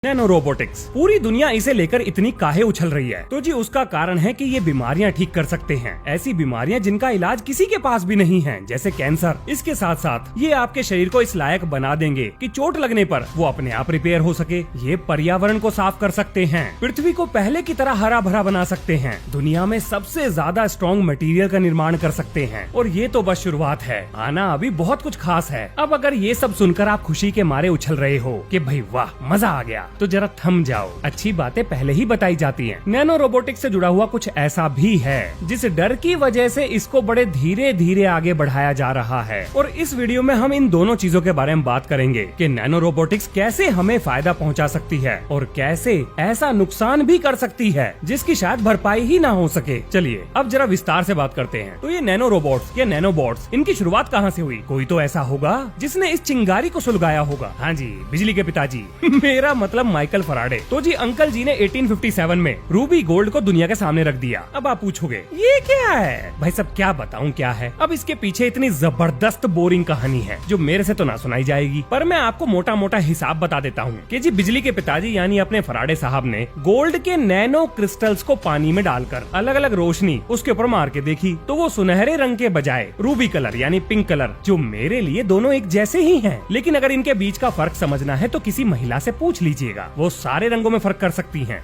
Nano robotics, पूरी दुनिया इसे लेकर इतनी काहे उछल रही है? तो जी उसका कारण है कि ये बीमारियां ठीक कर सकते हैं, ऐसी बीमारियां जिनका इलाज किसी के पास भी नहीं है, जैसे कैंसर। इसके साथ साथ ये आपके शरीर को इस लायक बना देंगे कि चोट लगने पर वो अपने आप रिपेयर हो सके। ये पर्यावरण को साफ कर सकते हैं, पृथ्वी को पहले की तरह हरा भरा बना सकते हैं, दुनिया में सबसे ज्यादा स्ट्रॉन्ग मटेरियल का निर्माण कर सकते हैं। और ये तो बस शुरुआत है, आना अभी बहुत कुछ खास है। अब अगर ये सब सुनकर आप खुशी के मारे उछल रहे हो कि भाई वाह मजा आ गया, तो जरा थम जाओ, अच्छी बातें पहले ही बताई जाती हैं। नैनो रोबोटिक्स से जुड़ा हुआ कुछ ऐसा भी है जिस डर की वजह से इसको बड़े धीरे धीरे आगे बढ़ाया जा रहा है। और इस वीडियो में हम इन दोनों चीजों के बारे में बात करेंगे कि नैनो रोबोटिक्स कैसे हमें फायदा पहुंचा सकती है और कैसे ऐसा नुकसान भी कर सकती है जिसकी शायद भरपाई ही ना हो सके। चलिए अब जरा विस्तार से बात करते हैं। तो ये नैनो रोबोट्स या नैनोबॉट्स, इनकी शुरुआत कहाँ से हुई? कोई तो ऐसा होगा जिसने इस चिंगारी को सुलगाया होगा। हाँ जी, बिजली के पिताजी मेरा मतलब माइकल फराडे। तो जी अंकल जी ने 1857 में रूबी गोल्ड को दुनिया के सामने रख दिया। अब आप पूछोगे ये क्या है? भाई सब क्या बताऊं क्या है। अब इसके पीछे इतनी जबरदस्त बोरिंग कहानी है जो मेरे से तो ना सुनाई जाएगी, पर मैं आपको मोटा मोटा हिसाब बता देता हूँ कि जी बिजली के पिताजी यानी अपने फराडे साहब ने गोल्ड के नैनो क्रिस्टल्स को पानी में डालकर अलग अलग रोशनी उसके ऊपर मार के देखी, तो वो सुनहरे रंग के बजाय रूबी कलर यानी पिंक कलर, जो मेरे लिए दोनों एक जैसे ही हैं, लेकिन अगर इनके बीच का फर्क समझना है तो किसी महिला से पूछ लीजिएगा, वो सारे रंगों में फर्क कर सकती हैं।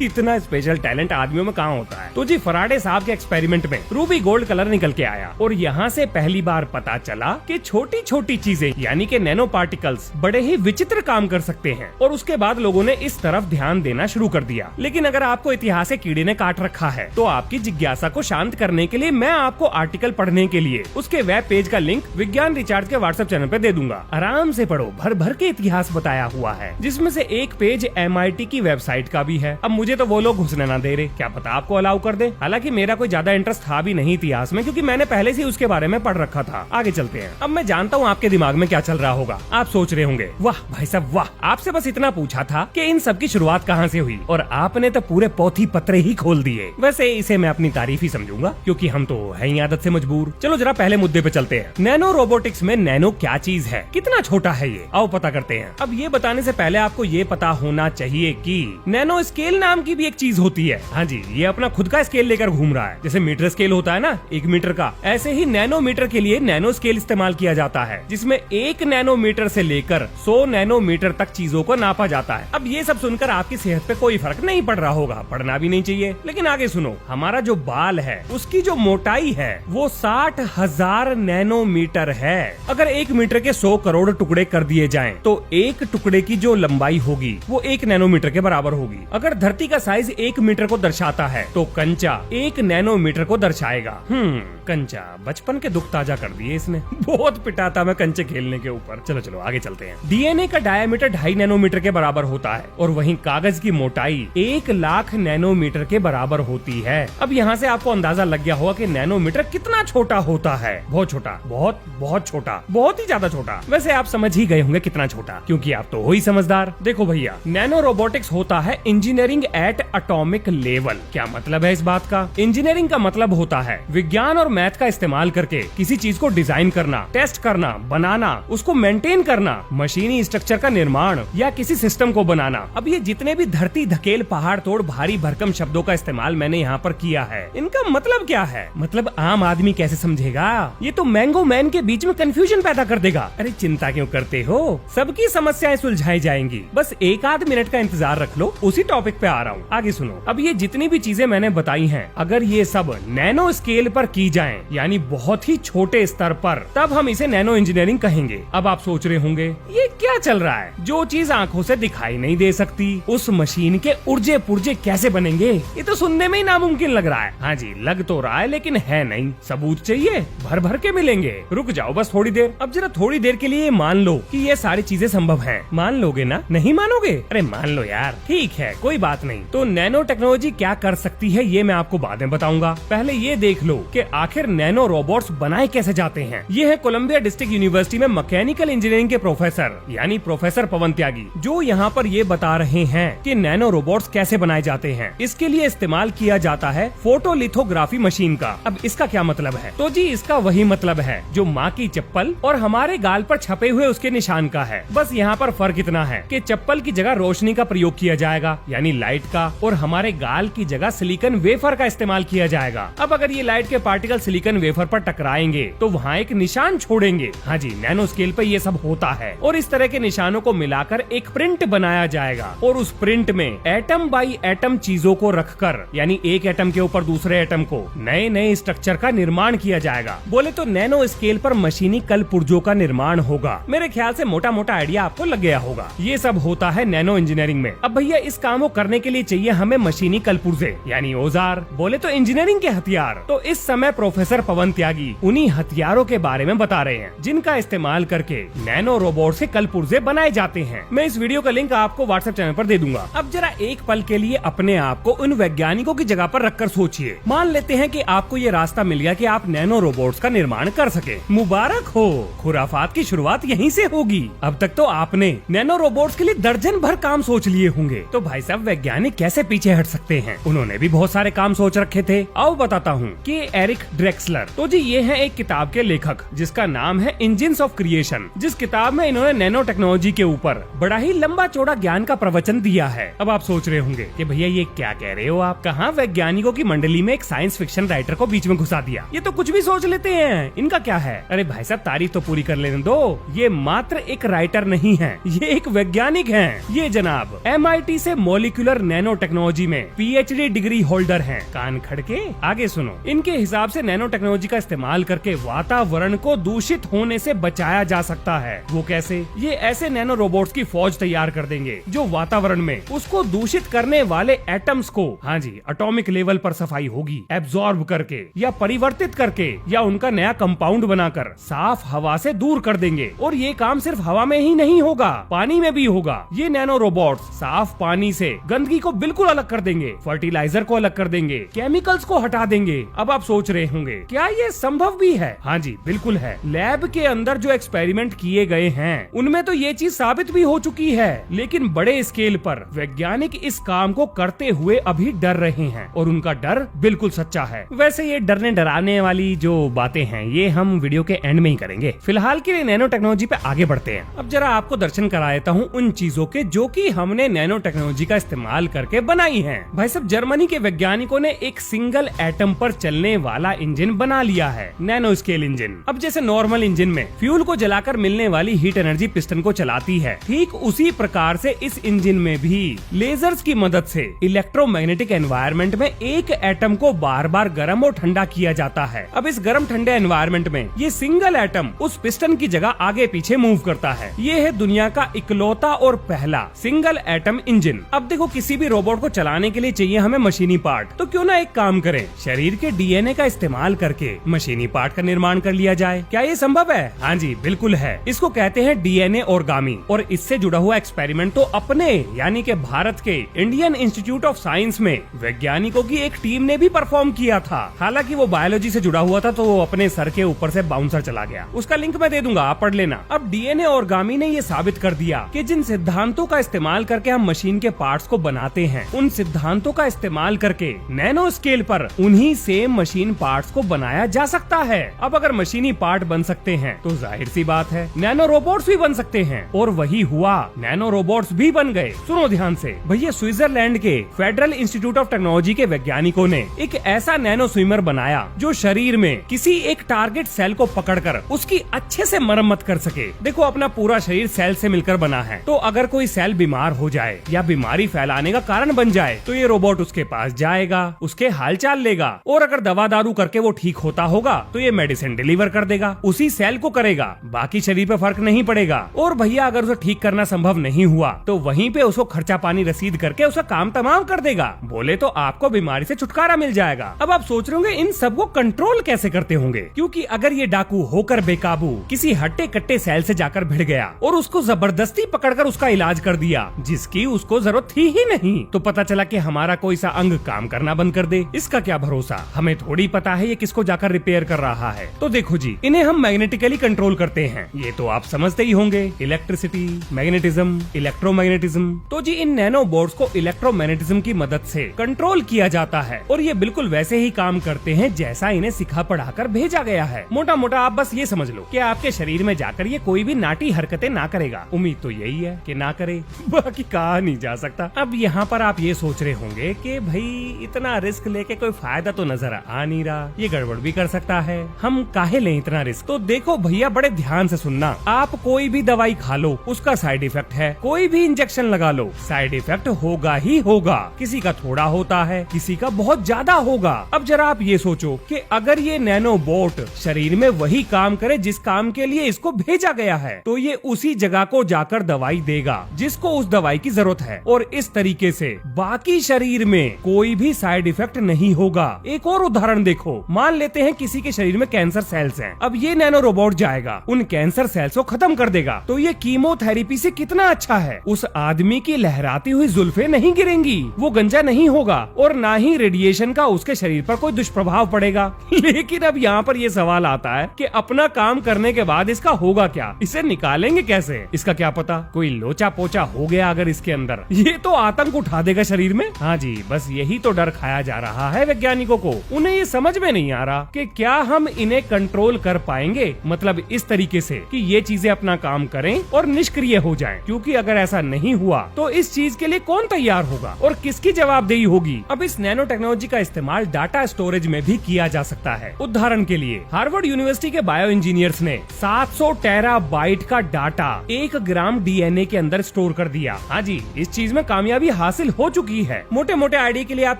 इतना स्पेशल टैलेंट आदमियों में कहाँ होता है। तो जी फराडे साहब के एक्सपेरिमेंट में रूबी गोल्ड कलर निकल के आया और यहाँ से पहली बार पता चला कि छोटी छोटी चीजें यानी कि नैनो पार्टिकल्स बड़े ही विचित्र काम कर सकते हैं। और उसके बाद लोगों ने इस तरफ ध्यान देना शुरू कर दिया। लेकिन अगर आपको इतिहास के कीड़े ने काट रखा है तो आपकी जिज्ञासा को शांत करने के लिए मैं आपको आर्टिकल पढ़ने के लिए उसके वेब पेज का लिंक विज्ञान रिचार्ज के व्हाट्सएप चैनल पे दे दूंगा। आराम से पढ़ो, भर भर के इतिहास बताया हुआ है, जिसमें से एक पेज MIT की वेबसाइट का भी है। अब मुझे तो वो लोग घुसने ना दे रहे, क्या पता आपको अलाउ कर दे। हालांकि मेरा कोई ज्यादा इंटरेस्ट था भी नहीं इतिहास में, क्योंकि मैंने पहले से उसके बारे में पढ़ रखा था। आगे चलते हैं। अब मैं जानता हूँ आपके दिमाग में क्या चल रहा होगा। आप सोच रहे होंगे वाह भाई साहब वाह, आपसे बस इतना पूछा था कि इन सब की शुरुआत कहाँ से हुई और आपने तो पूरे पोथी पत्रे ही खोल दिए। वैसे इसे मैं अपनी तारीफ ही समझूंगा, क्योंकि हम तो है ही आदत से मजबूर। चलो जरा पहले मुद्दे पे चलते हैं। नैनो रोबोटिक्स में नैनो क्या चीज है, कितना छोटा है ये, आओ पता करते हैं। अब ये बताने से पहले आपको ये पता होना चाहिए कि नैनो स्केल नाम की भी एक चीज होती है। हाँ जी, ये अपना खुद का स्केल लेकर घूम रहा है। जैसे मीटर स्केल होता है ना 1 मीटर का, ऐसे ही नैनोमीटर के लिए नैनो स्केल इस्तेमाल किया जाता है, जिसमें 1 नैनोमीटर से लेकर 100 नैनोमीटर तक चीजों को नापा जाता है। अब ये सब सुनकर आपकी सेहत पे कोई फर्क नहीं पड़ रहा होगा, पड़ना भी नहीं चाहिए। लेकिन आगे सुनो, हमारा जो बाल है उसकी जो मोटाई है वो 60,000 नैनोमीटर है। अगर 1 मीटर के 100 करोड़ टुकड़े कर दिए जाएं, तो एक टुकड़े की जो लंबाई होगी वो 1 नैनोमीटर के बराबर होगी। अगर धरती का साइज 1 मीटर को दर्शाता है तो कंचा 1 नैनोमीटर को दर्शाएगा। कंचा, बचपन के दुख ताजा कर दिए इसने। बहुत पिटा था मैं कंचे खेलने के ऊपर। चलो चलो आगे चलते हैं। डीएनए का डायमीटर 2.5 नैनोमीटर के बराबर होता है और वहीं कागज की मोटाई 1 लाख नैनोमीटर के बराबर होती है। अब यहाँ से आपको अंदाजा लग गया होगा कि नैनोमीटर कितना छोटा होता है। बहुत छोटा, बहुत बहुत छोटा, बहुत ही ज्यादा छोटा। वैसे आप समझ ही गए होंगे कितना छोटा, क्योंकि आप तो हो ही समझदार। देखो भैया, नैनो रोबोटिक्स होता है इंजीनियरिंग एट एटॉमिक लेवल। क्या मतलब है इस बात का? इंजीनियरिंग का मतलब होता है विज्ञान और मैथ का इस्तेमाल करके किसी चीज को डिजाइन करना, टेस्ट करना, बनाना, उसको मेंटेन करना, मशीनी स्ट्रक्चर का निर्माण या किसी सिस्टम को बनाना। अब ये जितने भी धरती धकेल पहाड़ तोड़ भारी भरकम शब्दों का इस्तेमाल मैंने यहाँ पर किया है, इनका मतलब क्या है? मतलब आम आदमी कैसे समझेगा? ये तो मैंगो मैन के बीच में कंफ्यूजन पैदा कर देगा। अरे चिंता क्यों करते हो, सबकी समस्याएं सुलझाई जाएंगी। बस 1 मिनट का इंतजार रख लो, उसी टॉपिक पे आ रहा हूँ। आगे सुनो। अब ये जितनी भी चीजें मैंने बताई हैं, अगर ये सब नैनो स्केल पर की जाएं, यानी बहुत ही छोटे स्तर पर, तब हम इसे नैनो इंजीनियरिंग कहेंगे। अब आप सोच रहे होंगे ये क्या चल रहा है? जो चीज आंखों से दिखाई नहीं दे सकती उस मशीन के उर्जे पुर्जे कैसे बनेंगे? ये तो सुनने में ही नामुमकिन लग रहा है। हाँ जी, लग तो रहा है लेकिन है नहीं। सबूत चाहिए? भर भर के मिलेंगे। रुक जाओ बस थोड़ी देर। अब जरा थोड़ी देर के लिए मान लो कि ये सारी चीजें संभव हैं। मान लोगे ना? नहीं मानोगे? अरे मान लो यार। ठीक है, कोई बात नहीं। तो नैनो टेक्नोलॉजी क्या कर सकती है ये मैं आपको बाद में बताऊंगा। पहले ये देख लो कि आखिर आखिर नैनो रोबोट्स बनाए कैसे जाते हैं। ये है कोलंबिया डिस्ट्रिक्ट यूनिवर्सिटी में मैकेनिकल इंजीनियरिंग के प्रोफेसर यानी प्रोफेसर पवन त्यागी, जो यहाँ पर ये बता रहे हैं कि नैनो रोबोट्स कैसे बनाए जाते हैं। इसके लिए इस्तेमाल किया जाता है फोटोलिथोग्राफी मशीन का। अब इसका क्या मतलब है? तो जी इसका वही मतलब है जो माँ की चप्पल और हमारे गाल पर छपे हुए उसके निशान का है। बस यहाँ पर फर्क इतना है कि चप्पल की जगह रोशनी का प्रयोग किया जाएगा यानी लाइट का, और हमारे गाल की जगह सिलिकॉन वेफर का इस्तेमाल किया जाएगा। अब अगर ये लाइट के पार्टिकल सिलिकॉन वेफर पर टकराएंगे तो वहाँ एक निशान छोड़ेंगे। हाँ जी, नैनो स्केल पे ये सब होता है और इस तरह के निशानों को मिलाकर एक प्रिंट बनाया जाएगा और उस प्रिंट में एटम बाई एटम चीजों को रखकर यानी एक एटम के ऊपर दूसरे एटम को नए नए स्ट्रक्चर का निर्माण किया जाएगा। बोले तो नैनो स्केल पर मशीनी कल पुर्जों का निर्माण होगा। मेरे ख्याल से मोटा मोटा आइडिया आपको लग गया होगा। ये सब होता है नैनो इंजीनियरिंग में। अब भैया इस काम को करने के लिए चाहिए हमें मशीनी कल पुर्जे यानी औजार, बोले तो इंजीनियरिंग के हथियार। तो इस समय प्रोफेसर पवन त्यागी उन्हीं हथियारों के बारे में बता रहे हैं जिनका इस्तेमाल करके नैनो रोबोट से कल पुर्जे बनाए जाते हैं। मैं इस वीडियो का लिंक आपको व्हाट्सएप चैनल पर दे दूंगा। अब जरा एक पल के लिए अपने आप को उन वैज्ञानिकों की जगह पर रखकर सोचिए। मान लेते हैं कि आपको ये रास्ता मिल गया कि आप नैनो रोबोट्स का निर्माण कर सके। मुबारक हो, खुराफात की शुरुआत यहीं से होगी। अब तक तो आपने नैनो रोबोट्स के लिए दर्जन भर काम सोच लिए होंगे। तो भाई साहब वैज्ञानिक कैसे पीछे हट सकते हैं? उन्होंने भी बहुत सारे काम सोच रखे थे। आओ बताता हूँ कि एरिक ड्रेक्सलर, तो जी ये है एक किताब के लेखक जिसका नाम है इंजिन्स ऑफ क्रिएशन, जिस किताब में इन्होंने नैनो टेक्नोलॉजी के ऊपर बड़ा ही लंबा चौड़ा ज्ञान का प्रवचन दिया है। अब आप सोच रहे होंगे कि भैया ये क्या कह रहे हो आप? कहाँ वैज्ञानिकों की मंडली में एक साइंस फिक्शन राइटर को बीच में घुसा दिया। ये तो कुछ भी सोच लेते हैं, इनका क्या है? अरे भाई साहब तारीफ तो पूरी कर लेने दो। ये मात्र एक राइटर नहीं है, ये एक वैज्ञानिक हैं। ये जनाब MIT से मॉलिक्यूलर नैनो टेक्नोलॉजी में PhD डिग्री होल्डर हैं। कान खड़के आगे सुनो। इनके हिसाब से नैनो टेक्नोलॉजी का इस्तेमाल करके वातावरण को दूषित होने से बचाया जा सकता है। वो कैसे? ये ऐसे नैनो रोबोट्स की फौज तैयार कर देंगे जो वातावरण में उसको दूषित करने वाले एटम्स को, हाँ जी, एटॉमिक लेवल पर सफाई होगी, एब्जॉर्ब करके या परिवर्तित करके या उनका नया कंपाउंड बनाकर साफ हवा से दूर कर देंगे। और ये काम सिर्फ हवा में ही नहीं होगा, पानी में भी होगा। ये नैनो रोबोट्स साफ पानी से गंदगी को बिल्कुल अलग कर देंगे, फर्टिलाइजर को अलग कर देंगे, केमिकल्स को हटा देंगे। अब आप सोच रहे होंगे क्या ये संभव भी है? हाँ जी बिल्कुल है। लैब के अंदर जो एक्सपेरिमेंट किए गए हैं उनमें तो ये चीज साबित भी हो चुकी है, लेकिन बड़े स्केल पर वैज्ञानिक इस काम को करते हुए अभी डर रहे हैं और उनका डर बिल्कुल सच्चा है। वैसे ये डरने डराने वाली जो बातें हैं ये हम वीडियो के एंड में ही करेंगे। फिलहाल के लिए नैनो टेक्नोलॉजी पे आगे बढ़ते हैं। अब जरा आपको दर्शन करा देता हूँ उन चीजों के जो कि हमने नैनो टेक्नोलॉजी का इस्तेमाल करके बनाई है। भाई साहब जर्मनी के वैज्ञानिकों ने एक सिंगल एटम पर चलने वाला इंजन बना लिया है, नैनो स्केल इंजन। अब जैसे नॉर्मल इंजन में फ्यूल को जलाकर मिलने वाली हीट एनर्जी पिस्टन को चलाती है, ठीक उसी प्रकार से इस इंजन में भी लेजर्स की मदद से इलेक्ट्रोमैग्नेटिक एनवायरनमेंट में एक एटम को बार बार गर्म और ठंडा किया जाता है। अब इस गर्म ठंडे एनवायरनमेंट में ये सिंगल एटम उस पिस्टन की जगह आगे पीछे मूव करता है। ये है दुनिया का इकलौता और पहला सिंगल एटम इंजन। अब देखो किसी भी रोबोट को चलाने के लिए चाहिए हमें मशीनी पार्ट, तो क्यों ना एक काम करें, शरीर के DNA का इस्तेमाल करके मशीनी पार्ट का निर्माण कर लिया जाए। क्या ये संभव है? हाँ जी बिल्कुल है। इसको कहते हैं DNA ऑर्गामी और इससे जुड़ा हुआ एक्सपेरिमेंट तो अपने यानी कि भारत के इंडियन इंस्टीट्यूट ऑफ साइंस में वैज्ञानिकों की एक टीम ने भी परफॉर्म किया था। हालांकि वो बायोलॉजी से जुड़ा हुआ था तो वो अपने सर के ऊपर से बाउंसर चला गया। उसका लिंक मैं दे दूंगा, आप पढ़ लेना। अब DNA ऑर्गामी ने ये साबित कर दिया कि जिन सिद्धांतों का इस्तेमाल करके हम मशीन के पार्ट्स को बनाते हैं उन सिद्धांतों का इस्तेमाल करके नैनो स्केल पर उन्हीं सेम मशीन पार्ट्स को बनाया जा सकता है। अब अगर मशीनी पार्ट बन सकते हैं तो जाहिर सी बात है नैनो रोबोट्स भी बन सकते हैं। और वही हुआ, नैनो रोबोट्स भी बन गए। सुनो ध्यान से भैया, स्विट्जरलैंड के फेडरल इंस्टीट्यूट ऑफ टेक्नोलॉजी के वैज्ञानिकों ने एक ऐसा नैनो स्विमर बनाया जो शरीर में किसी एक टारगेट सेल को पकड़कर उसकी अच्छे से मरम्मत कर सके। देखो अपना पूरा शरीर सेल से मिलकर बना है, तो अगर कोई सेल बीमार हो जाए या बीमारी फैलाने का कारण बन जाए तो ये रोबोट उसके पास जाएगा, उसके हालचाल लेगा और अगर दवा दारू करके वो ठीक होता होगा तो ये मेडिसिन डिलीवर कर देगा, उसी सेल को करेगा, बाकी शरीर पे फर्क नहीं पड़ेगा। और भैया अगर उसे ठीक करना संभव नहीं हुआ तो वहीं पे उसको खर्चा पानी रसीद करके उसका काम तमाम कर देगा। बोले तो आपको बीमारी से छुटकारा मिल जाएगा। अब आप सोच रहे होंगे इन सबको कंट्रोल कैसे करते होंगे, क्योंकि अगर ये डाकू होकर बेकाबू किसी हट्टे कट्टे सेल से जाकर भिड़ गया और उसको जबरदस्ती पकड़कर उसका इलाज कर दिया जिसकी उसको जरूरत थी ही नहीं, तो पता चला कि हमारा कोई सा अंग काम करना बंद कर दे। इसका क्या भरोसा, हमें थोड़ी पता है ये किसको जाकर रिपेयर कर रहा है। तो देखो जी, इन्हें हम मैग्नेटिकली कंट्रोल करते हैं, ये तो आप समझते ही होंगे, इलेक्ट्रिसिटी, मैग्नेटिज्म, इलेक्ट्रोमैग्नेटिज्म। तो जी इन नैनो बोर्ड्स को इलेक्ट्रोमैग्नेटिज्म की मदद से कंट्रोल किया जाता है और ये बिल्कुल वैसे ही काम करते हैं जैसा इन्हें सिखा पढ़ाकर भेजा गया है। मोटा मोटा आप बस ये समझ लो कि आपके शरीर में जाकर ये कोई भी नाटी हरकतें ना करेगा। उम्मीद तो यही है कि ना करे, बाकी कहा नहीं जा सकता। अब यहाँ पर आप ये सोच रहे होंगे कि भाई इतना रिस्क लेके कोई फायदा तो नजर आ नहीं रहा, ये गड़बड़ भी कर सकता है, हम काहे लें इतना रिस्क। तो देखो भैया बड़े ध्यान से सुनना, आप कोई भी दवाई खा लो उसका साइड इफेक्ट है, कोई भी इंजेक्शन लगा लो साइड इफेक्ट होगा ही होगा। किसी का थोड़ा होता है, किसी का बहुत ज्यादा होगा। अब जरा आप ये सोचो कि अगर ये नैनो बोट शरीर में वही काम करे जिस काम के लिए इसको भेजा गया है, तो ये उसी जगह को जाकर दवाई देगा जिसको उस दवाई की जरूरत है, और इस तरीके से बाकी शरीर में कोई भी साइड इफेक्ट नहीं होगा। एक और उदाहरण देखो, मान लेते हैं किसी के शरीर में कैंसर सेल्स हैं। अब ये नैनो रोबोट जाएगा उन कैंसर सेल्स को खत्म कर देगा। तो ये कीमोथेरेपी से कितना अच्छा है। उस आदमी की लहराती हुई जुल्फे नहीं गिरेंगी, वो गंजा नहीं होगा, और ना ही रेडिएशन का उसके शरीर पर कोई दुष्प्रभाव पड़ेगा। लेकिन अब यहाँ पर ये सवाल आता है कि अपना काम करने के बाद इसका होगा क्या, इसे निकालेंगे कैसे? इसका क्या पता कोई लोचा पोचा हो गया अगर इसके अंदर, ये तो आतंक उठा देगा शरीर में। हाँ जी, बस यही तो डर खाया जा रहा है वैज्ञानिकों को। उन्हें ये समझ में नहीं आ रहा कि क्या हम इन्हें कंट्रोल कर पाएंगे, मतलब इस तरीके से कि ये चीजें अपना काम करें और निष्क्रिय हो जाएं। क्योंकि अगर ऐसा नहीं हुआ तो इस चीज के लिए कौन तैयार होगा और किसकी जवाबदेही होगी। अब इस नैनो टेक्नोलॉजी का इस्तेमाल डाटा स्टोरेज में भी किया जा सकता है। उदाहरण के लिए हार्वर्ड यूनिवर्सिटी के बायो इंजीनियर्स ने 700 टेराबाइट का डाटा 1 ग्राम डीएनए के अंदर स्टोर कर दिया। हाँ जी, इस चीज में कामयाबी हासिल हो चुकी है। मोटे मोटे आइडिया के लिए आप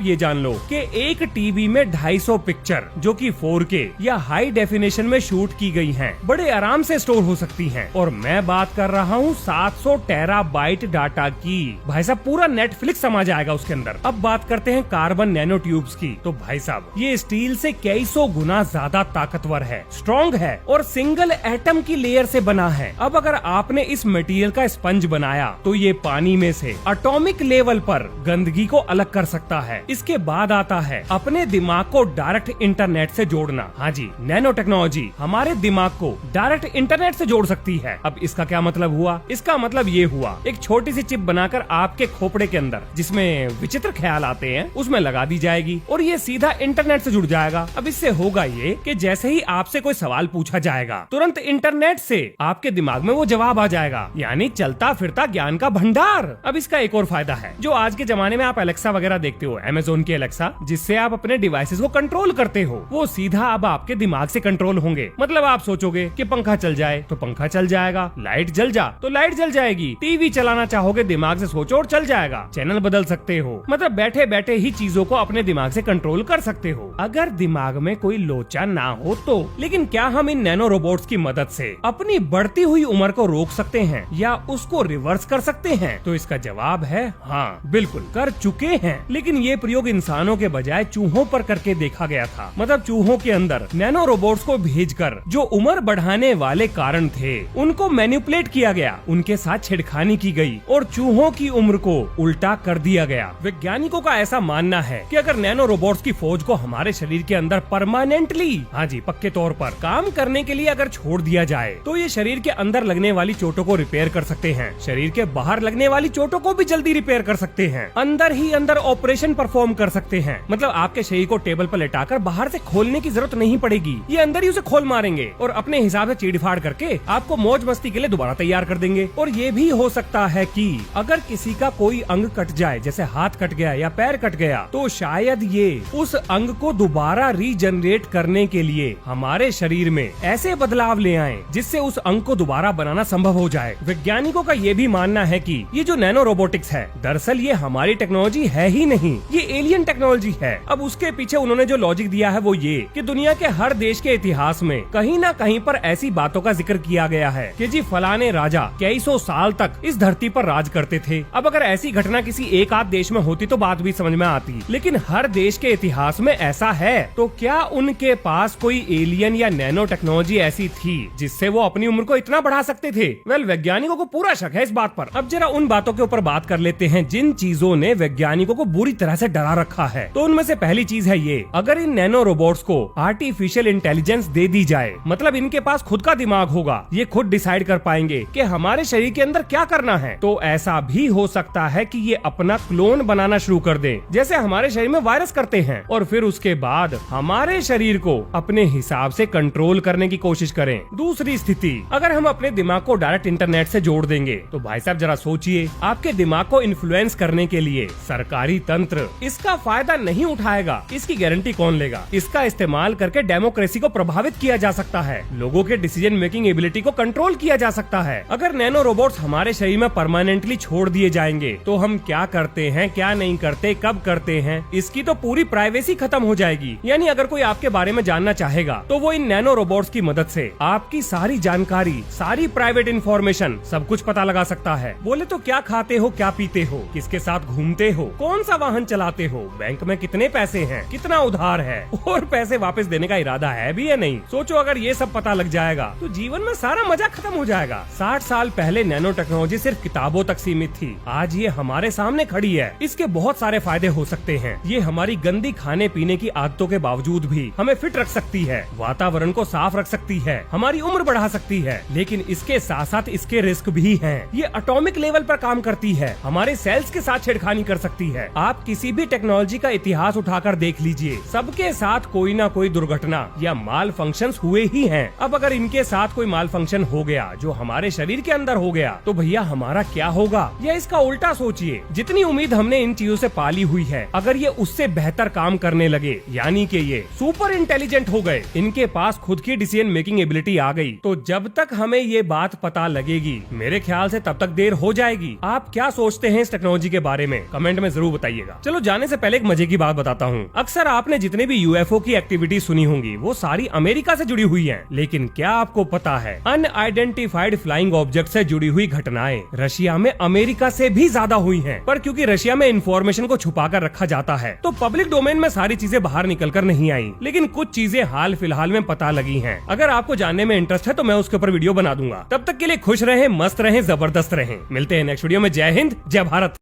ये जान लो कि एक टीवी में 250 पिक्चर जो कि 4K या हाई डेफिनेशन में शूट की गई हैं, बड़े आराम से स्टोर हो सकती हैं। और मैं बात कर रहा हूँ 700 टेराबाइट डाटा की। भाई साहब पूरा नेटफ्लिक्स समा जाएगा उसके अंदर। अब बात करते हैं कार्बन नैनो ट्यूब्स की। तो भाई साहब ये स्टील से कई सौ गुना ज्यादा ताकतवर है, स्ट्रॉन्ग है और सिंगल एटम की लेयर से बना है। अब अगर आपने इस मटेरियल का स्पंज बनाया तो ये पानी में से एटॉमिक लेवल पर गंदगी को अलग कर सकता है। इसके बाद आता है अपने दिमाग को डायरेक्ट इंटरनेट से जोड़ना। हाँ जी, नैनो टेक्नोलॉजी हमारे दिमाग को डायरेक्ट इंटरनेट से जोड़ सकती है। अब इसका क्या मतलब हुआ? इसका मतलब ये हुआ, एक छोटी सी चिप बनाकर आपके खोपड़े के अंदर, जिसमें विचित्र ख्याल आते हैं, उसमें लगा दी जाएगी और ये सीधा इंटरनेट से जुड़ जाएगा। अब इससे होगा ये कि जैसे ही आपसे कोई सवाल पूछा जाएगा, तुरंत इंटरनेट से आपके दिमाग में वो जवाब आ जाएगा, यानी चलता फिरता ज्ञान का भंडार। अब इसका एक और फायदा है, जो आज के जमाने में आप एलेक्सा वगैरह देखते हो, अमेज़न की एलेक्सा, जिससे आप अपने डिवाइसेस को कंट्रोल करते हो, वो सीधा अब आपके दिमाग से कंट्रोल होंगे। मतलब आप सोचोगे कि पंखा चल जाए तो पंखा चल जाएगा, लाइट जल जा तो लाइट जल जाएगी, टीवी चलाना चाहोगे दिमाग से सोचो और चल जाएगा, चैनल बदल सकते हो। मतलब बैठे बैठे ही चीजों को अपने दिमाग से कंट्रोल कर सकते हो, अगर दिमाग में कोई लोचा ना हो तो। लेकिन क्या हम इन नैनो रोबोट्स की मदद से अपनी बढ़ती हुई उम्र को रोक सकते हैं या उसको रिवर्स कर सकते हैं? तो इसका जवाब है हाँ, बिल्कुल कर चुके हैं। लेकिन ये प्रयोग इंसानों के बजाय चूहों पर करके देखा गया था। मतलब चूहों के अंदर नैनो रोबोट्स को भेजकर जो उम्र बढ़ाने वाले कारण थे उनको मैनिपुलेट किया गया, उनके साथ छेड़खानी की गई और चूहों की उम्र को उल्टा कर दिया गया। वैज्ञानिकों का ऐसा मानना है कि अगर नैनो रोबोट्स की फौज को हमारे शरीर के अंदर परमानेंटली, हाँ जी पक्के तौर पर काम करने के लिए अगर छोड़ दिया जाए, तो ये शरीर के अंदर लगने वाली चोटों को रिपेयर कर सकते हैं, शरीर के बाहर लगने वाली चोटों को भी जल्दी रिपेयर कर सकते हैं, अंदर ही अंदर ऑपरेशन परफॉर्म कर सकते हैं। मतलब आपके शरीर को टेबल पर लेटाकर बाहर से खोलने की जरूरत नहीं पड़ेगी, ये अंदर ही उसे खोल मारेंगे और अपने हिसाब से चीड़-फाड़ करके आपको मौज मस्ती के लिए दोबारा तैयार कर देंगे। और ये भी हो सकता है कि अगर किसी का कोई अंग कट जाए, जैसे हाथ कट गया या पैर कट गया, तो शायद ये उस अंग को दोबारा रीजनरेट करने के लिए हमारे शरीर में ऐसे बदलाव ले आए जिससे उस अंग को दोबारा बनाना संभव हो जाए। वैज्ञानिकों का ये भी मानना है कि ये जो नैनो रोबोटिक्स है, दरअसल ये हमारी टेक्नोलॉजी है ही नहीं, ये एलियन टेक्नोलॉजी है। अब उसके पीछे उन्होंने जो लॉजिक दिया है वो ये कि दुनिया के हर देश के इतिहास में कहीं ना कहीं पर ऐसी बातों का जिक्र किया गया है कि जी फलाने राजा कई सौ साल तक इस धरती पर राज करते थे। अब अगर ऐसी घटना किसी एक आध देश में होती तो बात भी समझ में आती, लेकिन हर देश के इतिहास में ऐसा है, तो क्या उनके पास कोई एलियन या नैनो टेक्नोलॉजी ऐसी थी जिससे वो अपनी उम्र को इतना बढ़ा सकते थे? वेल, वैज्ञानिकों को पूरा शक है इस बात पर। अब जरा उन बातों के ऊपर बात कर लेते हैं जिन चीजों ने वैज्ञानिकों को बुरी तरह से डरा रखा है। तो उनमें से पहली चीज है ये, अगर इन नैनो रोबोट्स को आर्टिफिशियल इंटेलिजेंस दे दी जाए, मतलब इनके पास खुद का दिमाग होगा, ये खुद डिसाइड कर पाएंगे कि हमारे शरीर के अंदर क्या करना है, तो ऐसा भी हो सकता है कि ये अपना क्लोन बनाना शुरू कर दें, जैसे हमारे शरीर में वायरस करते हैं, और फिर उसके बाद हमारे शरीर को अपने हिसाब से कंट्रोल करने की कोशिश करें। दूसरी स्थिति, अगर हम अपने दिमाग को डायरेक्ट इंटरनेट से जोड़ देंगे, तो भाई साहब जरा सोचिए, आपके दिमाग को इन्फ्लुएंस करने के लिए सरकारी तंत्र इसका फायदा नहीं उठाएगा, इसकी गारंटी कौन लेगा? इसका इस्तेमाल करके डेमोक्रेसी को प्रभावित किया जा सकता है, लोगों के डिसीजन मेकिंग एबिलिटी को कंट्रोल किया जा सकता है। अगर नैनो रोबोट्स हमारे शरीर में परमानेंटली छोड़ दिए जाएंगे, तो हम क्या करते हैं, क्या नहीं करते, कब करते हैं, इसकी तो पूरी प्राइवेसी खत्म हो जाएगी। यानी अगर कोई आपके बारे में जानना चाहेगा, तो वो इन नैनो रोबोट्स की मदद से आपकी सारी जानकारी, सारी प्राइवेट इंफॉर्मेशन, सब कुछ पता लगा सकता है। बोले तो क्या खाते हो, क्या पीते हो, किसके साथ घूमते हो, कौन सा वाहन चलाते हो, बैंक में कितने पैसे हैं, कितना उधार है, और पैसे वापस देने का इरादा है भी या नहीं। सोचो अगर ये सब पता लग जाएगा, तो जीवन में सारा मजा खत्म हो जाएगा। 60 साल पहले नैनो टेक्नोलॉजी सिर्फ किताबों तक सीमित थी, आज ये हमारे सामने खड़ी है। इसके बहुत सारे फायदे हो सकते हैं। ये हमारी गंदी खाने पीने की आदतों के बावजूद भी हमें फिट रख सकती है, वातावरण को साफ रख सकती है, हमारी उम्र बढ़ा सकती है। लेकिन इसके साथ साथ इसके रिस्क भी हैं। ये एटॉमिक लेवल पर काम करती है, हमारे सेल्स के साथ छेड़खानी कर सकती है। आप किसी भी टेक्नोलॉजी का इतिहास उठाकर देख लीजिए, सबके साथ कोई ना कोई दुर्घटना या माल फंक्शंस हुए ही हैं। अब अगर इनके साथ कोई माल फंक्शन हो गया जो हमारे शरीर के अंदर हो गया, तो भैया हमारा क्या होगा? या इसका उल्टा सोचिए, जितनी उम्मीद हमने इन चीजों से पाली हुई है, अगर ये उससे बेहतर काम करने लगे, यानी कि ये सुपर इंटेलिजेंट हो गए, इनके पास खुद की डिसीजन मेकिंग एबिलिटी आ गई, तो जब तक हमें ये बात पता लगेगी, मेरे ख्याल से तब तक देर हो जाएगी। आप क्या सोचते हैं इस टेक्नोलॉजी के बारे में? कमेंट में जरूर बताइएगा। चलो जाने से पहले एक मजे की बात बताता हूँ। अक्सर आपने जितने भी यूएफओ की एक्टिविटी सुनी होंगी, वो सारी अमेरिका से जुड़ी हुई हैं। लेकिन क्या आपको पता है, अनआइडेंटिफाइड फ्लाइंग ऑब्जेक्ट से जुड़ी हुई घटनाएं रशिया में अमेरिका से भी ज्यादा हुई हैं। पर क्योंकि रशिया में इंफॉर्मेशन को छुपाकर रखा जाता है, तो पब्लिक डोमेन में सारी चीजें बाहर निकलकर नहीं आई। लेकिन कुछ चीजें हाल फिलहाल में पता लगी हैं। अगर आपको जानने में इंटरेस्ट है, तो मैं उसके ऊपर वीडियो बना दूंगा। तब तक के लिए खुश रहें, मस्त रहें, जबरदस्त रहें। मिलते हैं नेक्स्ट वीडियो में। जय हिंद, जय भारत।